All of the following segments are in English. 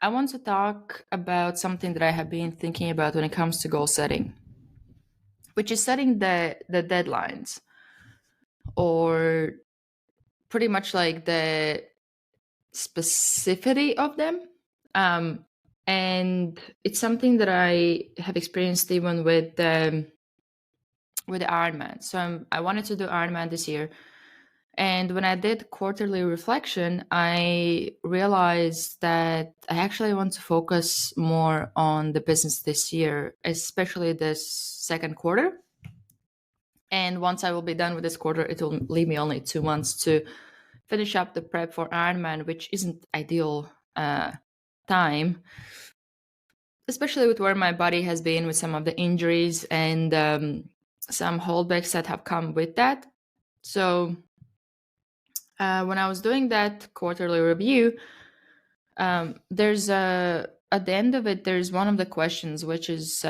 I want to talk about something that I have been thinking about when it comes to goal setting, which is setting the deadlines or pretty much like the specificity of them. Um, and it's something that I have experienced even with the Ironman. So I wanted to do Ironman this year. And when I did quarterly reflection, I realized that I actually want to focus more on the business this year, especially this second quarter. And once I will be done with this quarter, it will leave me only 2 months to finish up the prep for Ironman, which isn't ideal time, especially with where my body has been with some of the injuries and some holdbacks that have come with that. So when I was doing that quarterly review, there's at the end of it, there's one of the questions, which is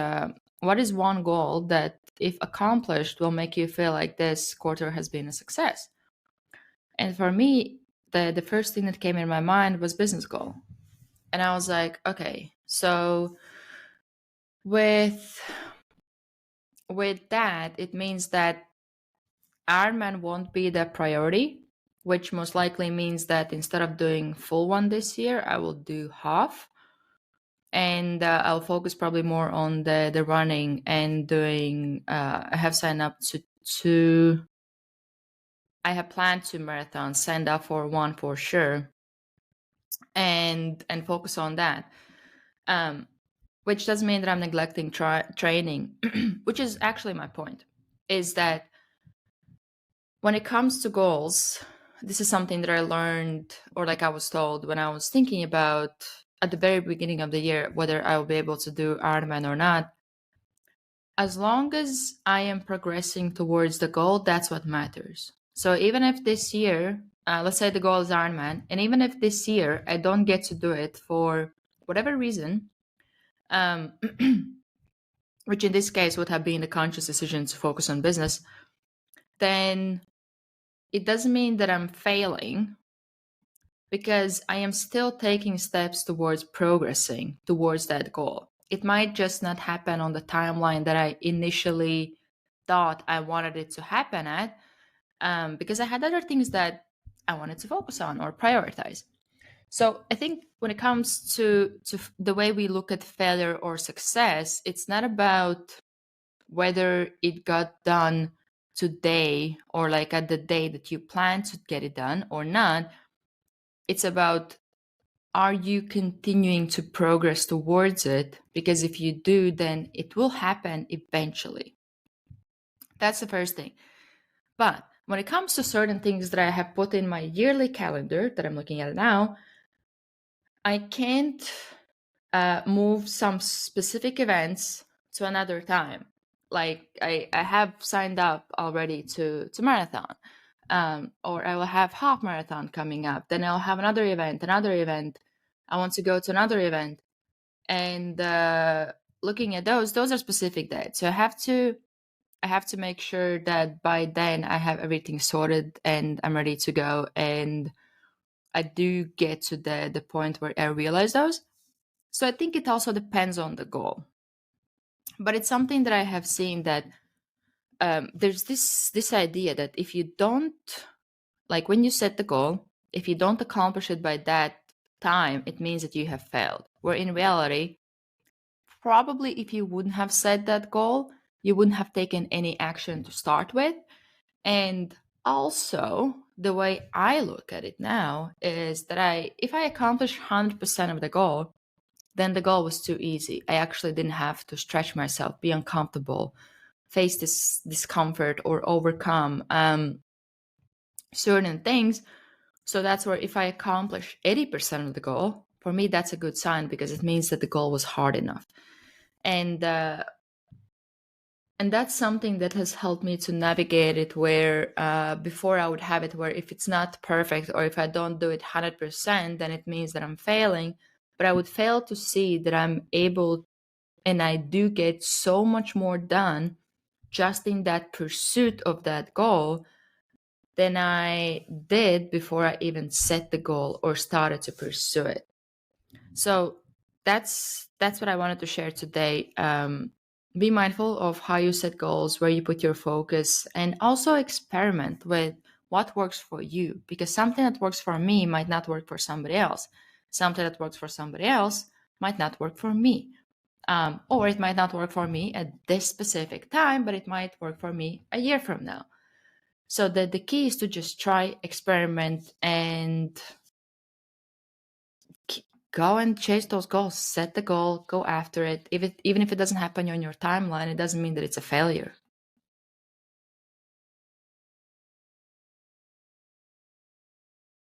what is one goal that, if accomplished, will make you feel like this quarter has been a success? And for me, the first thing that came in my mind was business goal. And I was like, okay, so with that, it means that Ironman won't be the priority, which most likely means that instead of doing full one this year, I will do half. And I'll focus probably more on the running and doing. I have signed up to two. I have planned 2 marathons, signed up for one for sure, and focus on that. Which doesn't mean that I'm neglecting training, which is actually my point. Is that when it comes to goals, this is something that I learned, or like I was told when I was thinking about at the very beginning of the year whether I will be able to do Ironman or not. As long as I am progressing towards the goal, that's what matters. So even if this year, let's say the goal is Ironman, and even if this year I don't get to do it for whatever reason, um, which in this case would have been the conscious decision to focus on business, then it doesn't mean that I'm failing, because I am still taking steps towards progressing towards that goal. It might just not happen on the timeline that I initially thought I wanted it to happen at, because I had other things that I wanted to focus on or prioritize. So I think when it comes to the way we look at failure or success, it's not about whether it got done today or like at the day that you plan to get it done or not. It's about, are you continuing to progress towards it? Because if you do, then it will happen eventually. That's the first thing. But when it comes to certain things that I have put in my yearly calendar that I'm looking at now, I can't move some specific events to another time. Like I have signed up already to marathon, or I will have half marathon coming up. Then I'll have another event. I want to go to another event, and looking at those are specific dates. So I have to make sure that by then I have everything sorted and I'm ready to go. And I do get to the point where I realize those. So I think it also depends on the goal. But it's something that I have seen that there's this idea that if you don't, like when you set the goal, if you don't accomplish it by that time, it means that you have failed. Where in reality, probably if you wouldn't have set that goal, you wouldn't have taken any action to start with. And also, the way I look at it now is that if I accomplish 100% of the goal, then the goal was too easy. I actually didn't have to stretch myself, be uncomfortable, face this discomfort, or overcome certain things. So that's where if I accomplish 80% of the goal, for me, that's a good sign, because it means that the goal was hard enough. And that's something that has helped me to navigate it, where before I would have it where if it's not perfect or if I don't do it 100%, then it means that I'm failing. But I would fail to see that I'm able, and I do get so much more done just in that pursuit of that goal than I did before I even set the goal or started to pursue it. So that's what I wanted to share today. Be mindful of how you set goals, where you put your focus, and also experiment with what works for you, because something that works for me might not work for somebody else. Something that works for somebody else might not work for me. Or it might not work for me at this specific time, but it might work for me a year from now. So the key is to just try, experiment, and go and chase those goals. Set the goal, go after it. Even if it doesn't happen on your timeline, it doesn't mean that it's a failure.